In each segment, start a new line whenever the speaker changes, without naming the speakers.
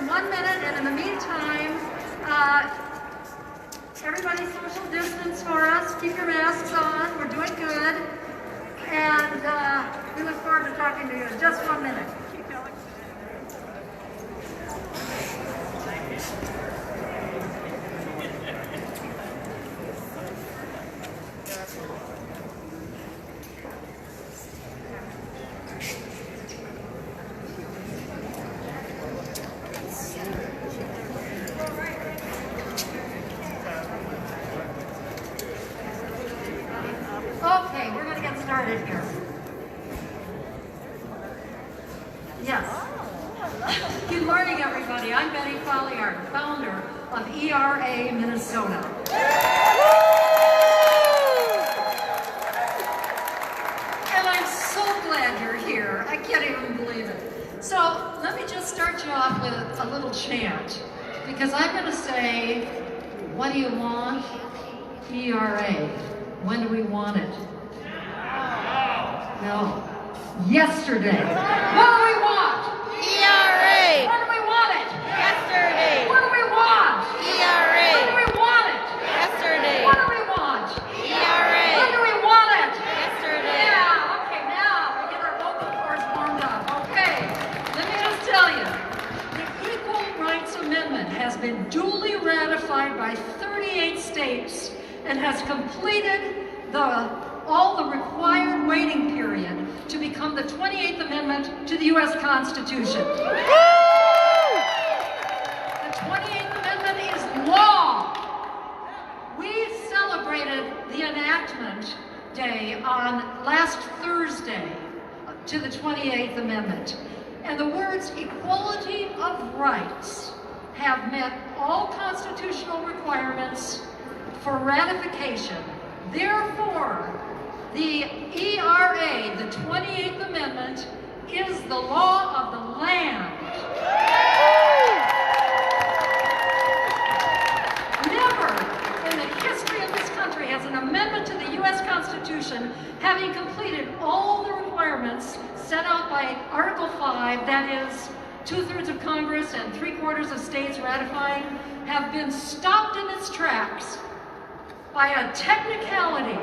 in 1 minute, and in the meantime, everybody social distance for us. Keep your masks on. We're doing good. And we look forward to talking to you in just 1 minute. Okay, we're going to get started here. Yes. Good morning, everybody. I'm Betty Folliard, founder of ERA Minnesota. And I'm so glad you're here. I can't even believe it. So let me just start you off with a little chant, because I'm going to say, what do you want? ERA. When do we want it? No. Yesterday. What do we want?
ERA.
When do we want it?
Yesterday.
What do we want?
ERA.
When do we want it?
Yesterday.
What do we want?
ERA.
When do we want it?
Yesterday.
Yeah, okay, now we get our vocal cords warmed up. Okay, let me just tell you, the Equal Rights Amendment has been duly ratified by 38 states and has completed all the required waiting period to become the 28th Amendment to the U.S. Constitution. The 28th Amendment is law. We celebrated the enactment day on last Thursday to the 28th Amendment. And the words equality of rights have met all constitutional requirements for ratification. Therefore, the ERA, the 28th Amendment, is the law of the land. Never in the history of this country has an amendment to the U.S. Constitution, having completed all the requirements set out by Article 5, that is, 2/3 of Congress and 3/4 of states ratifying, have been stopped in its tracks by a technicality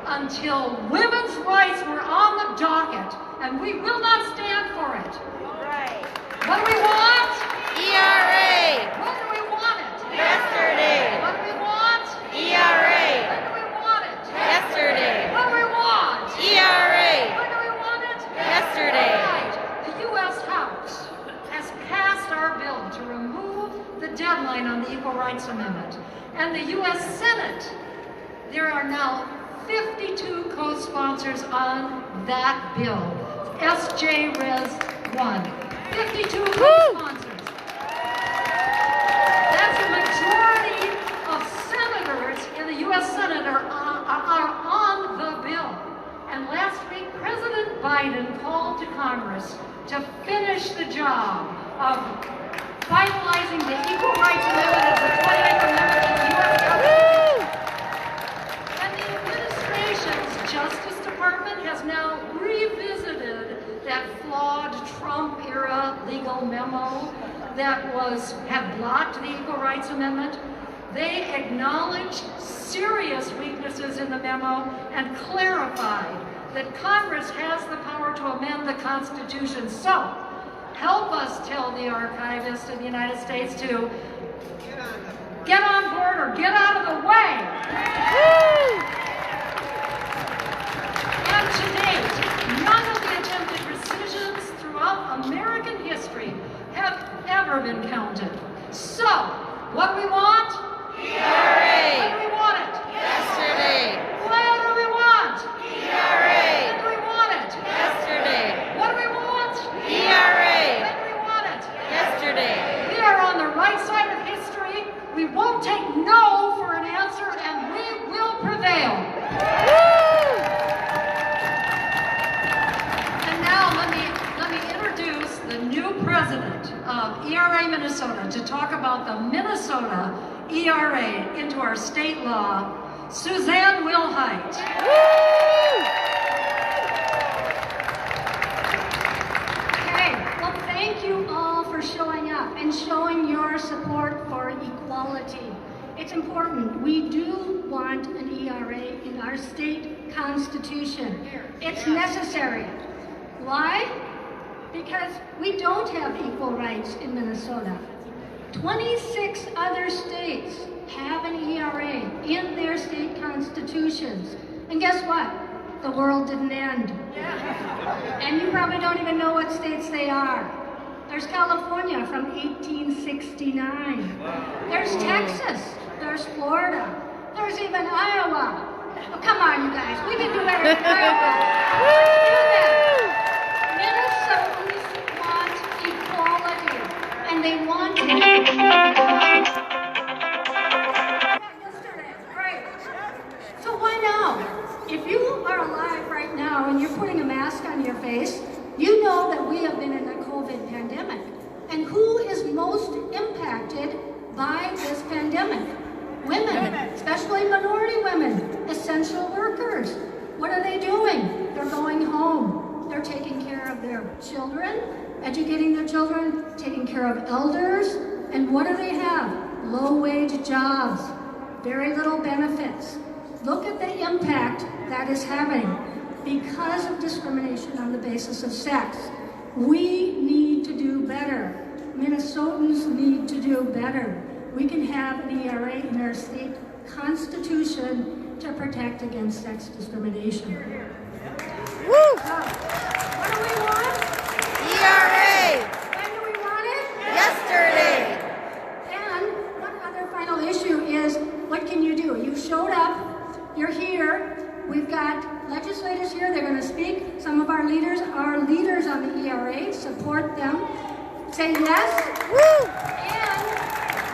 until women's rights were on the docket, and we will not stand for it.
Right.
What do we want?
ERA.
When do we want it?
Yesterday.
What do we want?
ERA.
When do we want it?
Yesterday.
What do we want?
ERA.
When do we want it?
Yesterday.
Right. The U.S. House has passed our bill to remove the deadline on the Equal Rights Amendment, and the U.S. Senate, there are now 52 co-sponsors on that bill. SJ Res 1. 52 co-sponsors. That's a majority of senators in the U.S. Senate are on the bill. And last week, President Biden called to Congress to finish the job of finalizing the Equal Rights Amendment as the 28th Amendment to the U.S. Constitution. And the administration's Justice Department has now revisited that flawed Trump-era legal memo that had blocked the Equal Rights Amendment. They acknowledged serious weaknesses in the memo and clarified that Congress has the power to amend the Constitution. So, help us tell the archivist in the United States to get on board or get out of the way. And to date, none of the attempted rescissions throughout American history have ever been counted. So, what do we want?
ERA.
When do we want it?
Yesterday.
When do we want?
ERA.
When do we want it?
Yesterday.
What do we want?
ERA.
When do we want it?
Yesterday.
We are on the right side of history. We won't take no for an answer, and we will prevail. And now let me introduce the new president of ERA Minnesota to talk about the Minnesota ERA into our state law, Suzanne Wilhite.
Okay, well, thank you all for showing up and showing your support for equality. It's important. We do want an ERA in our state constitution. It's necessary. Why? Because we don't have equal rights in Minnesota. 26 other states have an ERA in their state constitutions. And guess what? The world didn't end. And you probably don't even know what states they are. There's California from 1869. There's Texas. There's Florida. There's even Iowa. Oh, come on, you guys. We can do better than Iowa. Let's do that. Minnesotans want equality. And they want it. Yesterday. Great. So why now? If you are alive right now and you're putting a mask on your face, you know that we have been in a COVID pandemic. And who is most impacted by this pandemic? Women, especially minority women, essential workers. What are they doing? They're going home. They're taking care of their children, educating their children, taking care of elders. And what do they have? Low-wage jobs, very little benefits. Look at the impact that is having because of discrimination on the basis of sex. We need to do better. Minnesotans need to do better. We can have an ERA in our state constitution to protect against sex discrimination.
Woo!
So, what do we want?
ERA!
When do we want it?
Yesterday!
And one other final issue is, what can you do? You showed up, you're here, we've got legislators here, they're going to speak. Some of our leaders are leaders on the ERA, support them. Say yes.
Woo!
And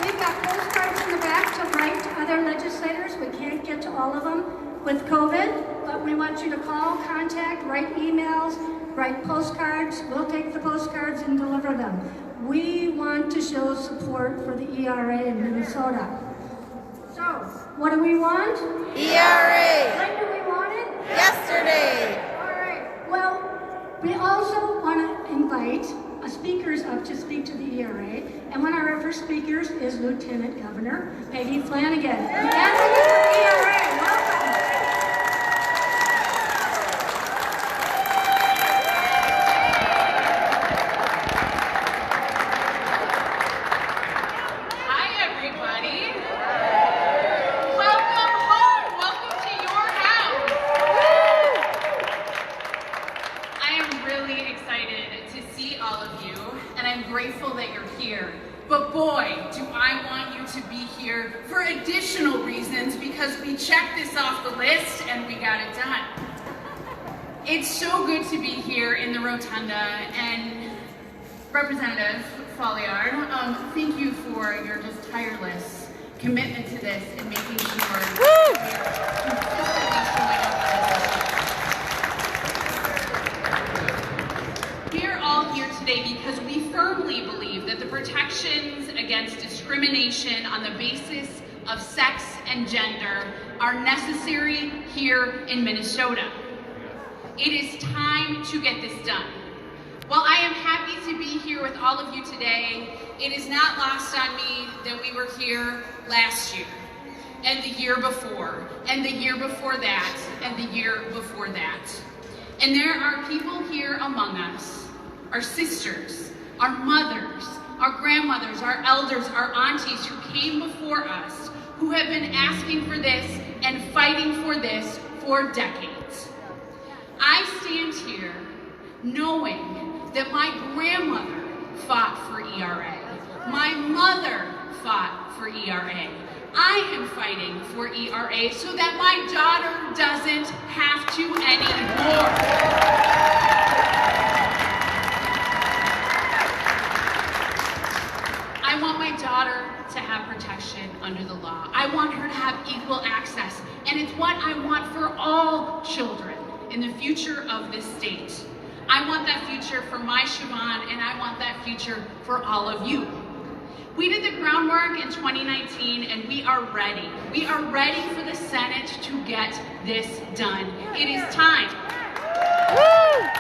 we've got postcards in the back to write to other legislators. We can't get to all of them with COVID, but we want you to call, contact, write emails, write postcards. We'll take the postcards and deliver them. We want to show support for the ERA in Minnesota. So, what do we want?
ERA!
When do we want it?
Yesterday!
All right. Well, we also want to invite speakers up to speak to the ERA, and one of our first speakers is Lieutenant Governor Peggy Flanagan. And ERA, welcome.
Hi, everybody. Welcome home. Welcome to your house. I am really excited to see all of you, and I'm grateful that you're here. But boy, do I want you to be here for additional reasons, because we checked this off the list and we got it done. It's so good to be here in the Rotunda, and Representative Folliard, thank you for your just tireless commitment to this and making sure we are consistently showing up for this. We are all here today because we firmly believe that the protections against discrimination on the basis of sex and gender are necessary here in Minnesota. It is time to get this done. While I am happy to be here with all of you today, it is not lost on me that we were here last year, and the year before, and the year before that, and the year before that. And there are people here among us, our sisters, our mothers, our grandmothers, our elders, our aunties who came before us, who have been asking for this and fighting for this for decades. I stand here knowing that my grandmother fought for ERA. My mother fought for ERA. I am fighting for ERA so that my daughter doesn't have to anymore. I want my daughter to have protection under the law. I want her to have equal access, and it's what I want for all children in the future of this state. I want that future for my Siobhan, and I want that future for all of you. We did the groundwork in 2019, and we are ready. We are ready for the Senate to get this done. It is time.
Woo!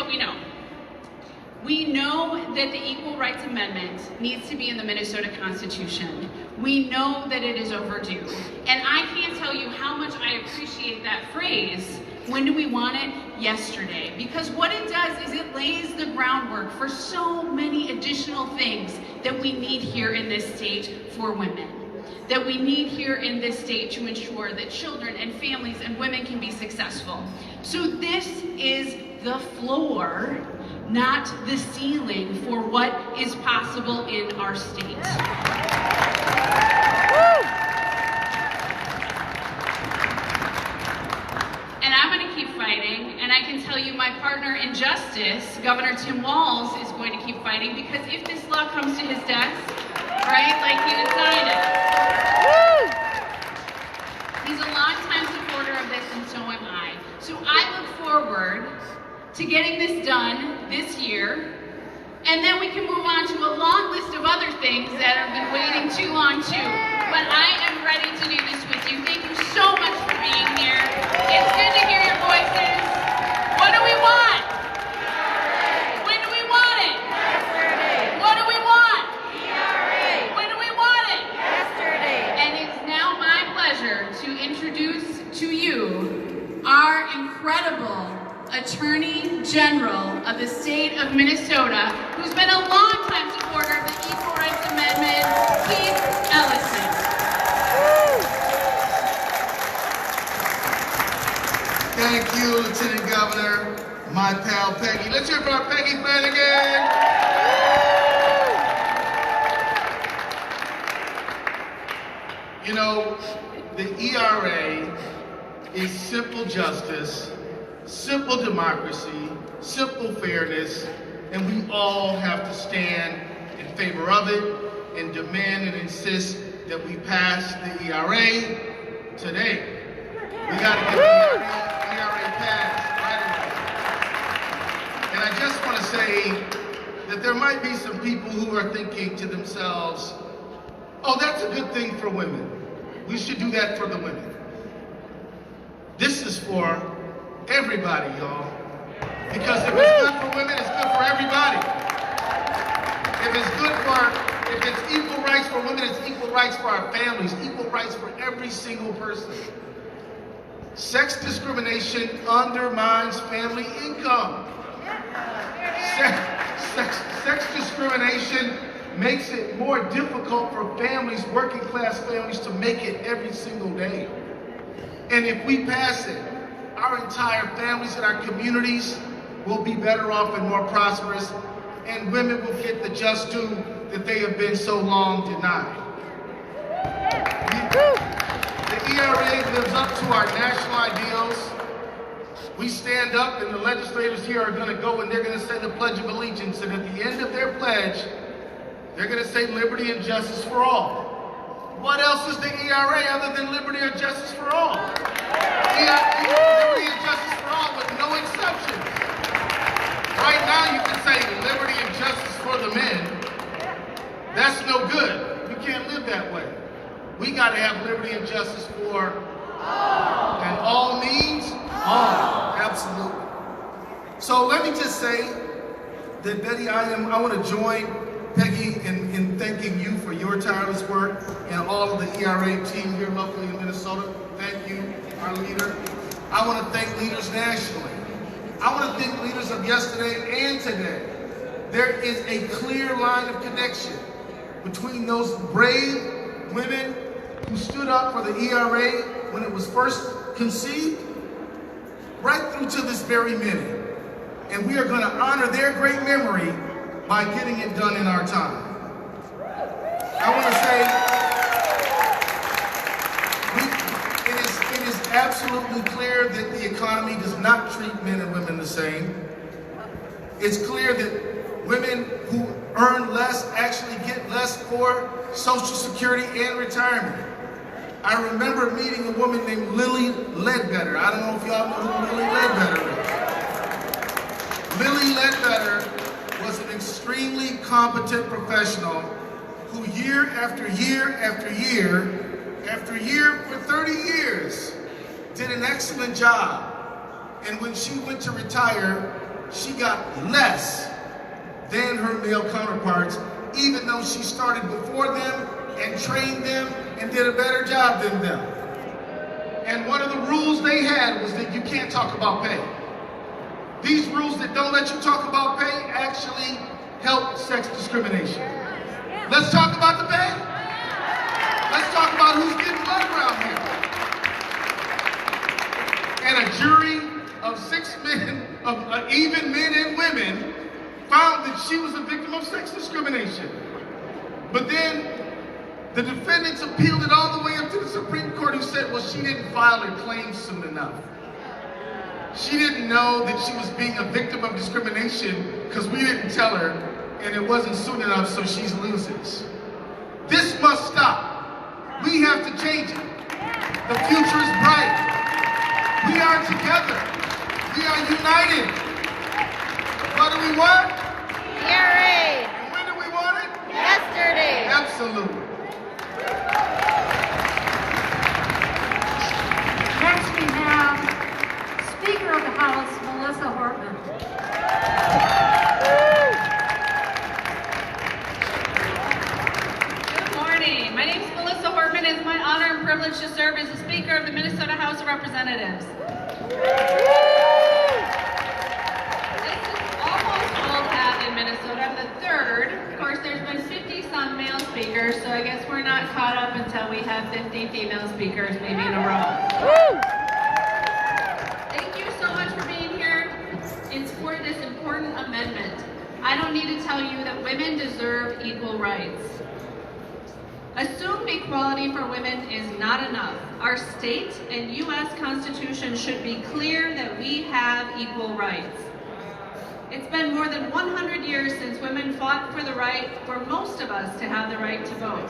what we know. We know that the Equal Rights Amendment needs to be in the Minnesota Constitution. We know that it is overdue. And I can't tell you how much I appreciate that phrase, when do we want it? Yesterday. Because what it does is it lays the groundwork for so many additional things that we need here in this state for women. That we need here in this state to ensure that children and families and women can be successful. So this is the floor, not the ceiling, for what is possible in our state. And I'm going to keep fighting, and I can tell you my partner in justice, Governor Tim Walz, is going to keep fighting, because if this law comes to his desk, right, like he would sign it. He's a longtime supporter of this, and so am I. So I look forward to getting this done this year, and then we can move on to a long list of other things that have been waiting too long too. But I am ready to do this with you. Thank you so much for being here. It's good to hear your voices. What do we want? When do we want it?
Yesterday.
What do we want?
ERA.
When do we want it?
Yesterday.
And it's now my pleasure to introduce to you our incredible Attorney General of the state of Minnesota, who's been a longtime supporter of the Equal Rights Amendment, Keith Ellison.
Thank you, Lieutenant Governor, my pal Peggy. Let's hear it for our Peggy Flanagan. You know, the ERA is simple justice, simple democracy, simple fairness, and we all have to stand in favor of it and demand and insist that we pass the ERA today. We got to get the ERA passed right away. And I just want to say that there might be some people who are thinking to themselves, oh, that's a good thing for women. We should do that for the women. This is for everybody, y'all. Because if it's good for women, it's good for everybody. If it's equal rights for women, it's equal rights for our families, equal rights for every single person. Sex discrimination undermines family income. Sex discrimination makes it more difficult for families, working class families, to make it every single day. And if we pass it, our entire families and our communities will be better off and more prosperous, and women will get the just due that they have been so long denied. The ERA lives up to our national ideals. We stand up, and the legislators here are going to go and they're going to say the Pledge of Allegiance, and at the end of their pledge, they're going to say liberty and justice for all. What else is the ERA other than liberty and justice for all? Liberty and justice for all with no exceptions. Right now you can say liberty and justice for the men. That's no good. You can't live that way. We got to have liberty and justice for all. And all means all. Absolutely. So let me just say that, Betty, I want to join Peggy in thanking you for your tireless work and all of the ERA team here locally in Minnesota. Thank you, our leader. I want to thank leaders nationally. I want to thank leaders of yesterday and today. There is a clear line of connection between those brave women who stood up for the ERA when it was first conceived, right through to this very minute. And we are going to honor their great memory by getting it done in our time. I want to say, it is absolutely clear that the economy does not treat men and women the same. It's clear that women who earn less actually get less for Social Security and retirement. I remember meeting a woman named Lily Ledbetter. I don't know if y'all know who Lily Ledbetter is. Lily Ledbetter was an extremely competent professional who year after year after year after year for 30 years did an excellent job. And when she went to retire, she got less than her male counterparts, even though she started before them and trained them and did a better job than them. And one of the rules they had was that you can't talk about pay. These rules that don't let you talk about pay actually help sex discrimination. Let's talk about the pay. Let's talk about who's getting what around here. And a jury of 6 men, even men and women, found that she was a victim of sex discrimination. But then the defendants appealed it all the way up to the Supreme Court, who said, well, she didn't file her claim soon enough. She didn't know that she was being a victim of discrimination because we didn't tell her, and it wasn't soon enough, so she loses. This must stop. We have to change it. The future is bright. We are together. We are united. What do we want?
ERA.
And when do we want it?
Yesterday.
Absolutely.
Next we have Speaker of the House, Melissa Hartman.
Good morning. My name is Melissa Hartman. It's my honor and privilege to serve as the Speaker of the Minnesota House of Representatives. This is almost old hat in Minnesota. I'm the third. Of course, there's been 50-some male speakers, so I guess we're not caught up until we have 50 female speakers maybe in a row. Thank you so much for being here in support of this important amendment. I don't need to tell you that women deserve equal rights. Assumed equality for women is not enough. Our state and U.S. Constitution should be clear that we have equal rights. It's been more than 100 years since women fought for the right for most of us to have the right to vote.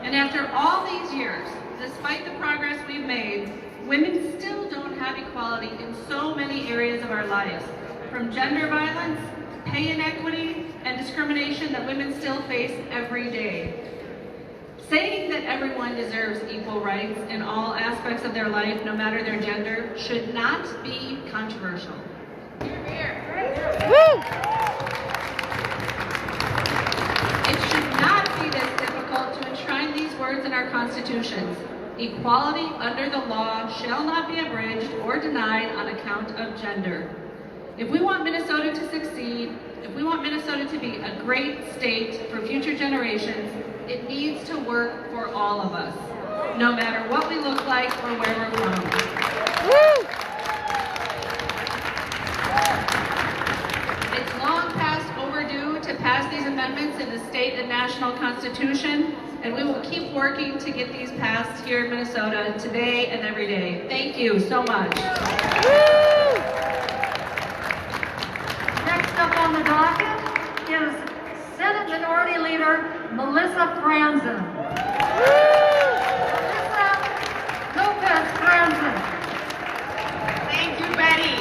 And after all these years, despite the progress we've made, women still don't have equality in so many areas of our lives, from gender violence, pay inequity, and discrimination that women still face every day. Saying that everyone deserves equal rights in all aspects of their life, no matter their gender, should not be controversial. It should not be this difficult to enshrine these words in our constitutions. Equality under the law shall not be abridged or denied on account of gender. If we want Minnesota to succeed, if we want Minnesota to be a great state for future generations, it needs to work for all of us, no matter what we look like or where we're from. It's long past overdue to pass these amendments in the state and national constitution, and we will keep working to get these passed here in Minnesota today and every day. Thank you so much.
Next up on the docket is Senate Minority Leader Melissa Franzen. Melissa Lopez-Franzen.
Thank you, Betty.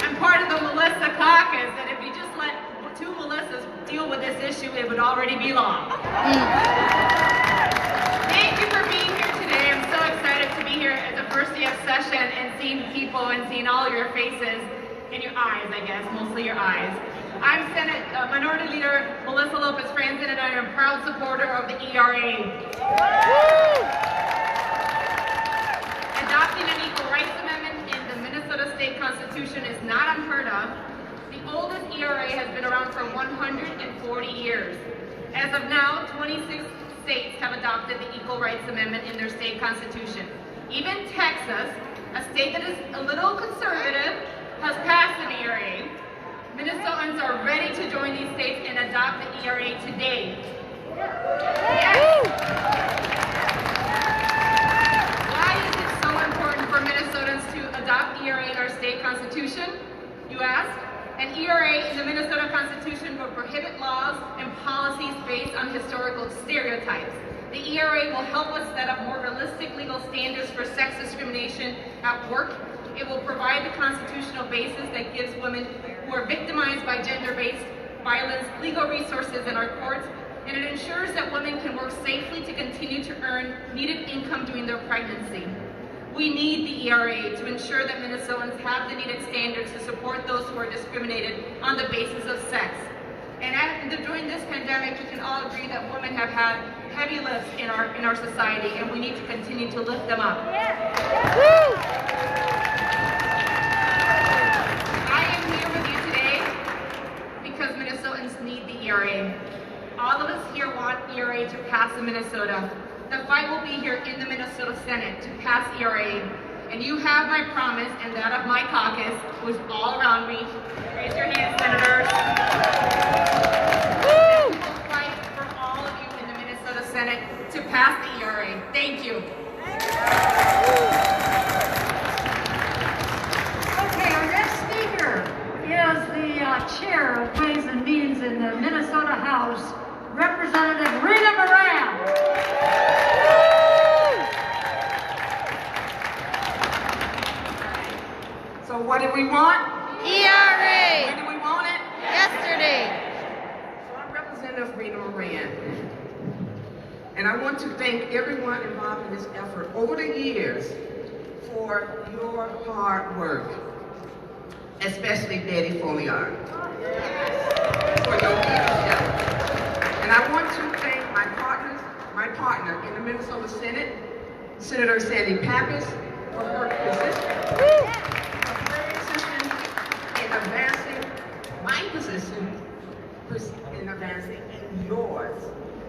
I'm part of the Melissa caucus, and if you just let two Melissas deal with this issue, it would already be long. Thank you for being here today. I'm so excited to be here at the first day of session and seeing people and seeing all your faces and your eyes, I guess, mostly your eyes. I'm Senate Minority Leader Melissa Lopez-Franzen, and I am a proud supporter of the ERA. Adopting an equal rights amendment in the Minnesota State Constitution is not unheard of. The oldest ERA has been around for 140 years. As of now, 26 states have adopted the Equal Rights Amendment in their state constitution. Even Texas, a state that is a little conservative, has passed an ERA. Minnesotans are ready to join these states and adopt the ERA today. Yes. Why is it so important for Minnesotans to adopt ERA in our state constitution, you ask? An ERA in the Minnesota Constitution will prohibit laws and policies based on historical stereotypes. The ERA will help us set up more realistic legal standards for sex discrimination at work. It will provide the constitutional basis that gives women who are victimized by gender-based violence legal resources in our courts, and it ensures that women can work safely to continue to earn needed income during their pregnancy. We need the ERA to ensure that Minnesotans have the needed standards to support those who are discriminated on the basis of sex. And during this pandemic, we can all agree that women have had heavy lifts in our society, and we need to continue to lift them up. I am here with you today because Minnesotans need the ERA. All of us here want ERA to pass in Minnesota. The fight will be here in the Minnesota Senate to pass ERA. And you have my promise and that of my caucus, who's all around me. Raise your hands, senators. We will fight for all of you in the Minnesota Senate to pass the ERA. Thank you.
Okay, our next speaker is the chair of Ways and Means in the Minnesota House, Representative Rita Moran.
So what do we want?
ERA.
When do we want it?
Yesterday.
So I'm Representative Rita Moran. And I want to thank everyone involved in this effort over the years for your hard work, especially Betty Folliard, for your leadership. And I want to thank my partner in the Minnesota Senate, Senator Sandy Pappas, for her position. Advancing my position in advancing yours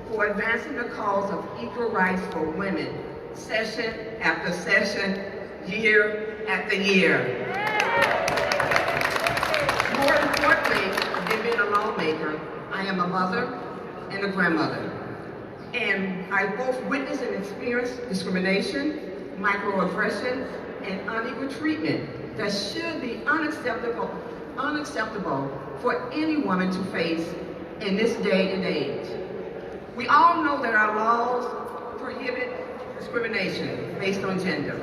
for advancing the cause of equal rights for women, session after session, year after year. More importantly than being a lawmaker, I am a mother and a grandmother. And I both witnessed and experienced discrimination, microaggression, and unequal treatment that should be unacceptable for any woman to face in this day and age. We all know that our laws prohibit discrimination based on gender,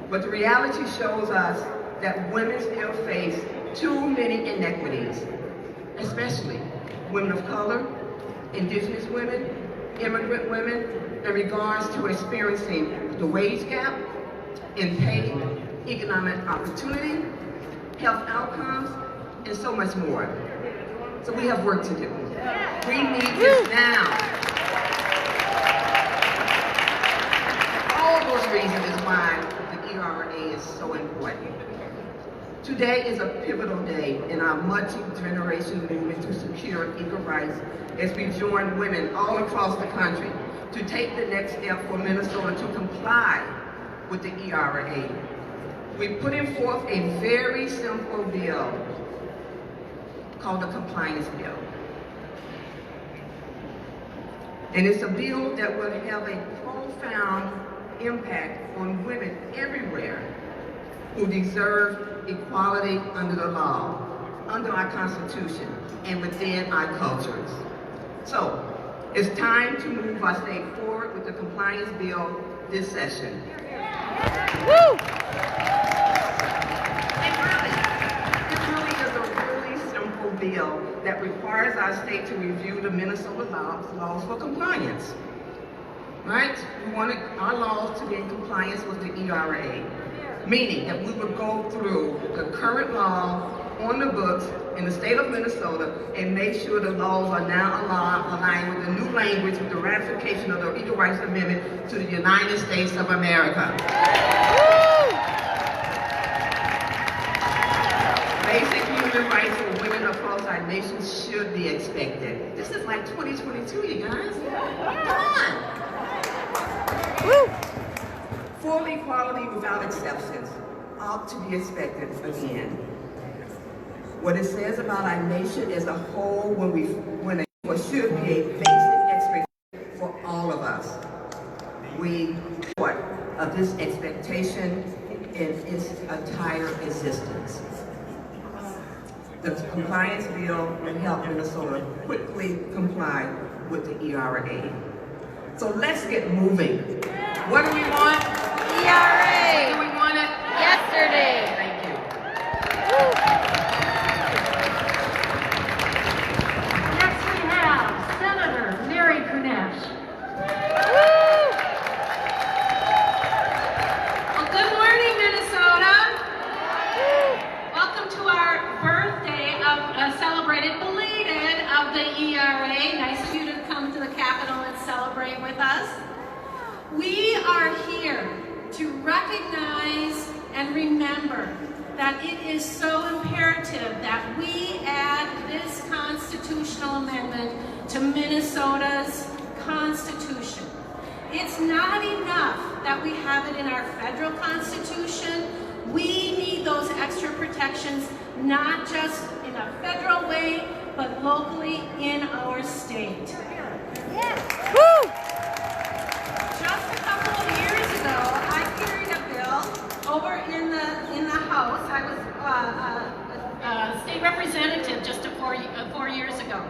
but the reality shows us that women still face too many inequities, especially women of color, indigenous women, immigrant women, in regards to experiencing the wage gap in pay, economic opportunity, health outcomes, and so much more. So we have work to do. We need this now. All those reasons is why the ERA is so important. Today is a pivotal day in our multi-generational movement to secure equal rights as we join women all across the country to take the next step for Minnesota to comply with the ERA. We put in forth a very simple bill called the Compliance Bill. And it's a bill that will have a profound impact on women everywhere who deserve equality under the law, under our Constitution, and within our cultures. So, it's time to move our state forward with the Compliance Bill this session.
Woo!
It really is a really simple bill that requires our state to review the Minnesota laws for compliance. Right? We wanted our laws to be in compliance with the ERA, meaning that we would go through the current law on the books in the state of Minnesota and make sure the laws are now aligned with the new language with the ratification of the Equal Rights Amendment to the United States of America. Basic human rights for women across our nation should be expected. This is like 2022, you guys. Come on. Full equality without exceptions ought to be expected again. What it says about our nation as a whole what should be a basic expectation for all of us. We part of this expectation in its entire existence. The compliance bill will help Minnesota quickly comply with the ERA. So let's get moving. What do we want?
ERA.
Do we want it?
Yesterday.
Thank you.
Next we have Senator Mary Kunesh.
Well, good celebrate with us. We are here to recognize and remember that it is so imperative that we add this constitutional amendment to Minnesota's Constitution. It's not enough that we have it in our federal Constitution. We need those extra protections, not just in a federal way, but locally in our state.
Woo!
Just a couple of years ago, I carried a bill over in the House. I was a state representative just 4 years ago.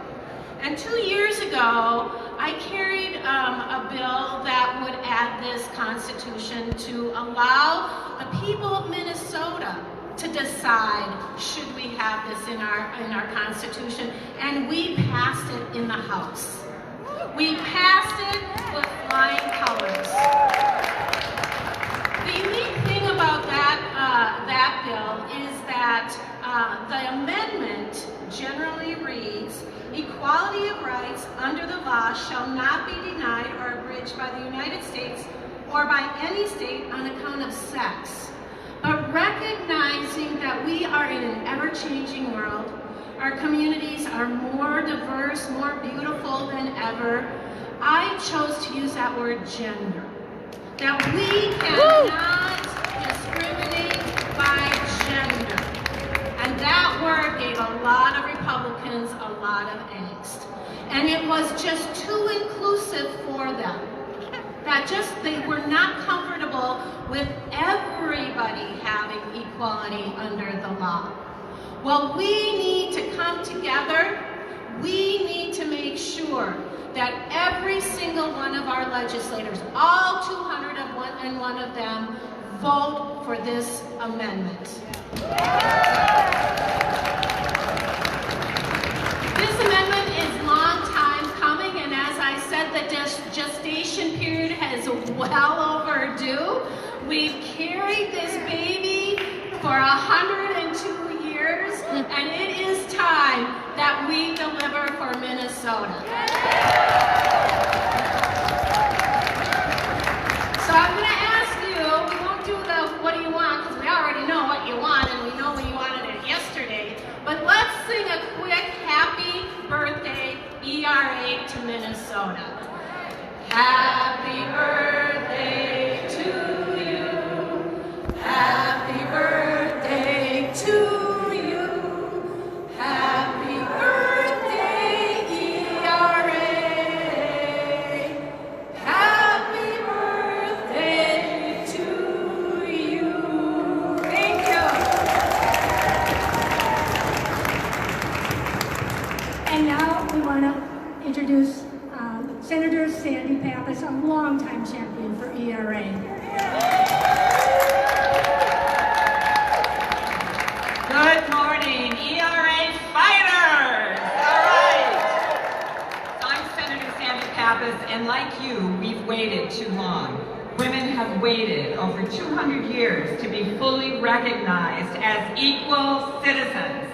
And 2 years ago, I carried a bill that would add this Constitution to allow the people of Minnesota to decide should we have this in our Constitution, and we passed it in the House. We passed it with flying colors. The unique thing about that bill is that the amendment generally reads, "Equality of rights under the law shall not be denied or abridged by the United States or by any state on account of sex." But recognizing that we are in an ever-changing world, our communities are more diverse, more beautiful than ever, I chose to use that word gender. That we cannot discriminate by gender. And that word gave a lot of Republicans a lot of angst. And it was just too inclusive for them. That they were not comfortable with everybody having equality under the law. Well, we need to come together. We need to make sure that every single one of our legislators, all 201 of them, vote for this amendment. This amendment is long time coming, and as I said, the gestation period is well overdue. We've carried this baby for 102 years, and it is time that we deliver for Minnesota. So I'm going to ask you, we won't do the what do you want, because we already know what you want, and we know we wanted it yesterday, but let's sing a quick happy birthday ERA to Minnesota. Happy birthday to you. Happy birthday to you. Happy birthday, ERA. Happy birthday to you. Thank you.
And now we want to introduce Senator Sandy Pappas, a longtime champion for ERA.
Good morning, ERA fighters! All right. I'm Senator Sandy Pappas, and like you, we've waited too long. Women have waited over 200 years to be fully recognized as equal citizens.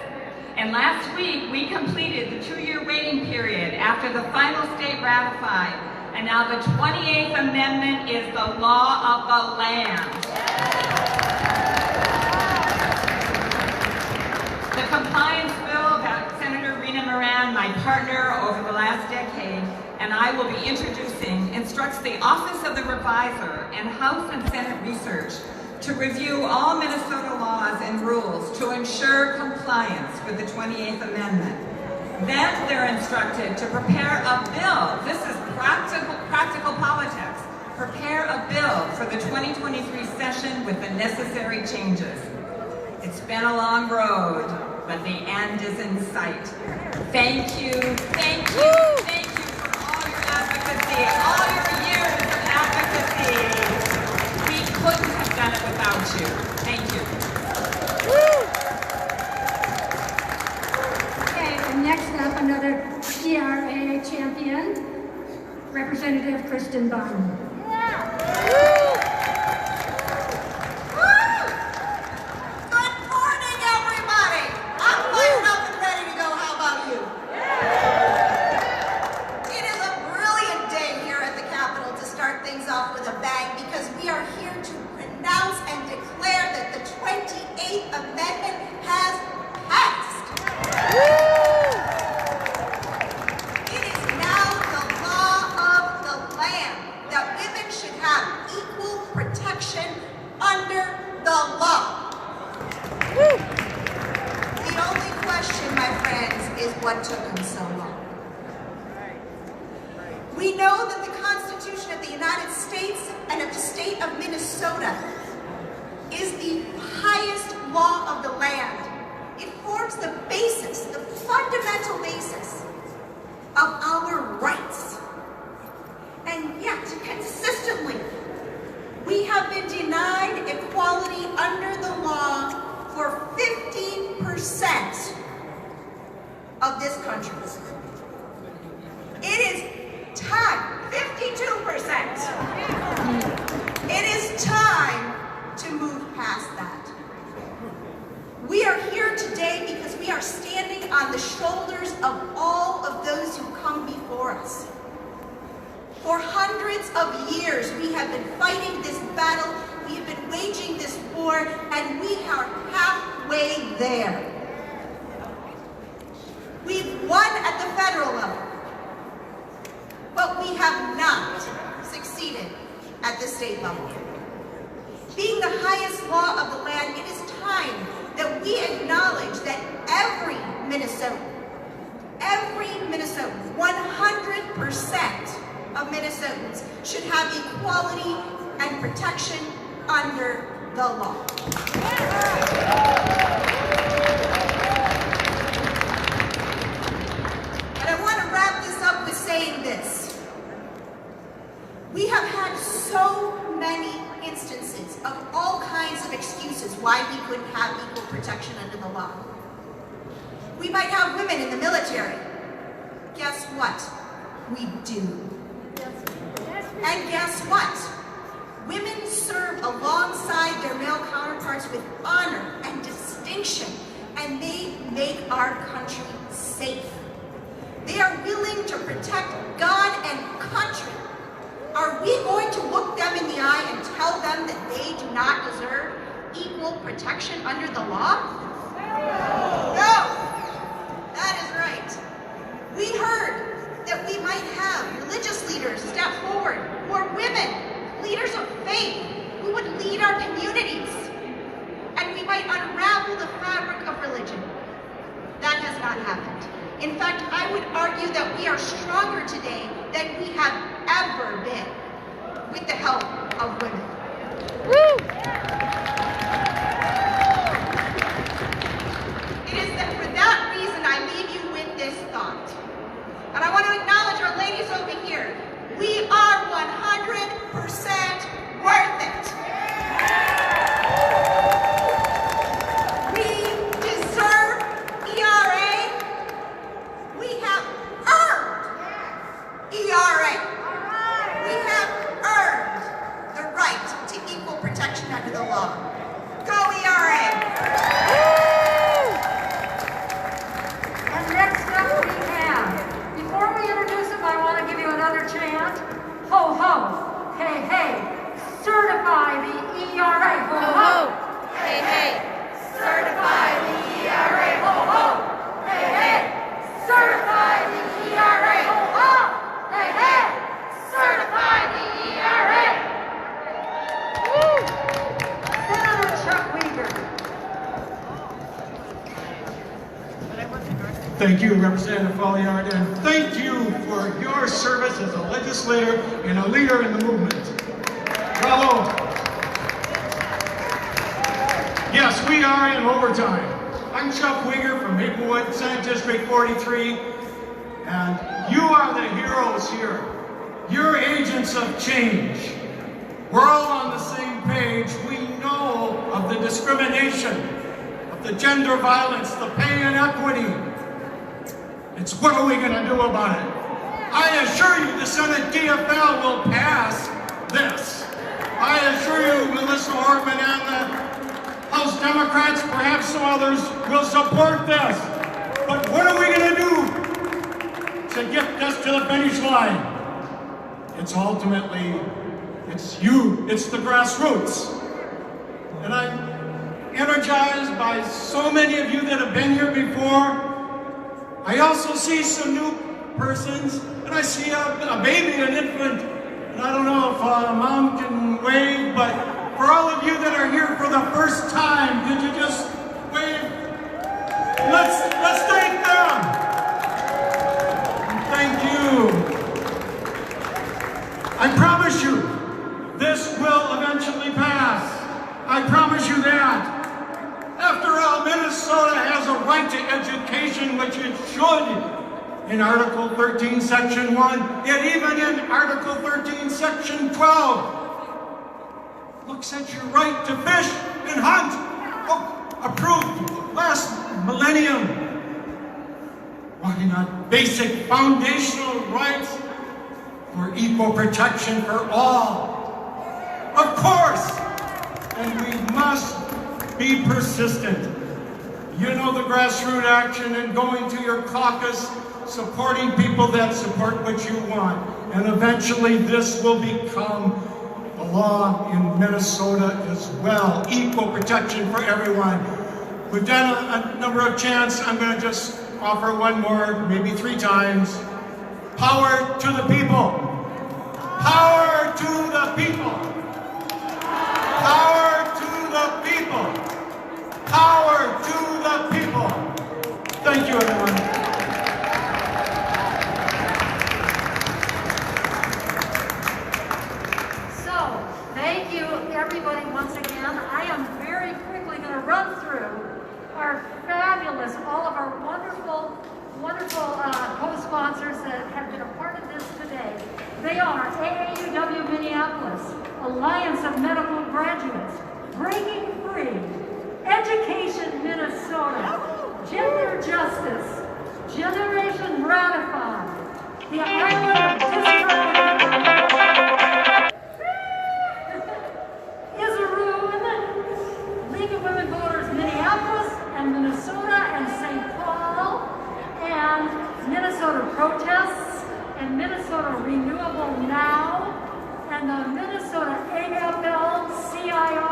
And last week, we completed the 2-year waiting period after the final state ratified, and now the 28th Amendment is the law of the land. The compliance bill that Senator Rena Moran, my partner over the last decade, and I will be introducing instructs the Office of the Reviser and House and Senate research to review all Minnesota laws and rules to ensure compliance with the 28th Amendment. Then they're instructed to prepare a bill. This is practical politics. Prepare a bill for the 2023 session with the necessary changes. It's been a long road, but the end is in sight. Thank you for all your advocacy, all your years of advocacy. We couldn't have done it without you. Thank you.
Okay, and next up, another ERA champion, Representative Kristen Bunn.
Good morning, everybody. I'm fired up and ready to go. How about you? It is a brilliant day here at the is what took them so long. We know that the Constitution of the United States and of the state of Minnesota is the highest law of the land. It forms the basis, the fundamental basis of our rights. And yet, consistently, we have been denied equality under the law for 15% of this country. It is time, 52%. It is time to move past that. We are here today because we are standing on the shoulders of all of those who come before us. For hundreds of years, we have been fighting this battle, we have been waging this war, and we are halfway there. We've won at the federal level, but we have not succeeded at the state level. Being the highest law of the land, it is time that we acknowledge that every Minnesotan, 100% of Minnesotans should have equality and protection under the law. And I want to wrap this up with saying this. We have had so many instances of all kinds of excuses why we couldn't have equal protection under the law. We might have women in the military. Guess what? We do. And guess what? Women serve alongside their male counterparts with honor and distinction, and they make our country safe. They are willing to protect God and country. Are we going to look them in the eye and tell them that they do not deserve equal protection under the law? No! That is right. We heard that we might have religious leaders step forward, who are women, leaders of faith, who would lead our communities. And we might unravel the fabric of religion. That has not happened. In fact, I would argue that we are stronger today than we have ever been with the help of women. Woo! It is that for that reason I leave you with this thought. And I want to acknowledge our ladies over here. We are 100% worth it. We deserve ERA. We have earned ERA. We have earned the right to equal protection under the law. Go ERA!
And next up we have, before we introduce him, I want to give you another chant. Ho ho, hey hey, certify the ERA. Ho ho, hey hey, certify the ERA. Ho ho, hey hey, certify the ERA. Ho ho, hey hey, certify the ERA. Woo! Senator Chuck Weger.
Thank you, Representative Folliard, and thank you for your service as a legislator and a leader in the movement. Bravo! Yes, we are in overtime. I'm Chuck Weger from Maplewood, Senate District 43, and you are the heroes here. You're agents of change. We're all on the same page. We know of the discrimination, of the gender violence, the pay inequity. It's what are we going to do about it? I assure you the Senate DFL will pass this. I assure you Melissa Ortman and the House Democrats, perhaps some others, will support this. But what are we going to do to get this to the finish line? It's ultimately, it's you, it's the grassroots. And I'm energized by so many of you that have been here before. I also see some new persons, and I see a baby, an infant, and I don't know if mom can wave, but for all of you that are here for the first time, could you just wave? Let's thank them. right to education, which it should in Article 13, Section 1, and even in Article 13, Section 12. Looks at your right to fish and hunt, approved last millennium. Why not basic foundational rights for equal protection for all? Of course, and we must be persistent. You know the grassroots action and going to your caucus, supporting people that support what you want. And eventually this will become a law in Minnesota as well. Equal protection for everyone. We've done a number of chants. I'm going to just offer one more, maybe 3 times. Power to the people. Power to the people. Power to the people. Power to the people. Thank you, everyone.
Thank you, everybody, once again. I am very quickly going to run through our fabulous, all of our wonderful co-sponsors that have been a part of this today. They are AAUW Minneapolis, Alliance of Medical Graduates, Breaking Free, Education Minnesota, Gender Justice, Generation Ratified, the Island of Discrimination, League of Women Voters Minneapolis and Minnesota and St. Paul, and Minnesota Protests, and Minnesota Renewable Now, and the Minnesota AFL-CIO,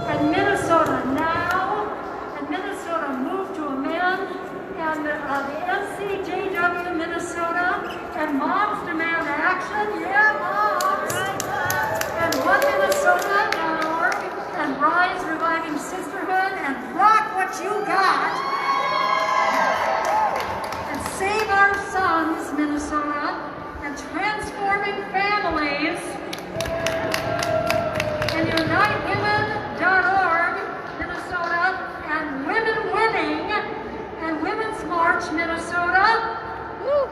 and Minnesota Now, and Minnesota Move to Amend, and the NCJW Minnesota, and Moms Demand Action, yeah, moms, and OneMinnesota.org, and Rise Reviving Sisterhood, and Rock What You Got, and Save Our Sons, Minnesota, and Transforming Families, and UniteWomen.org, Minnesota, and Women Winning, and Women's March, Minnesota. Woo.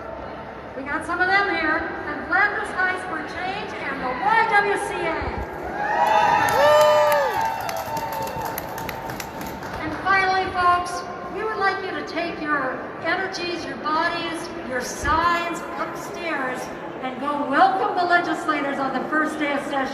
We got some of them here, and Flanders Heights for Change, and the YWCA. Finally, folks, we would like you to take your energies, your bodies, your signs upstairs and go welcome the legislators on the first day of session.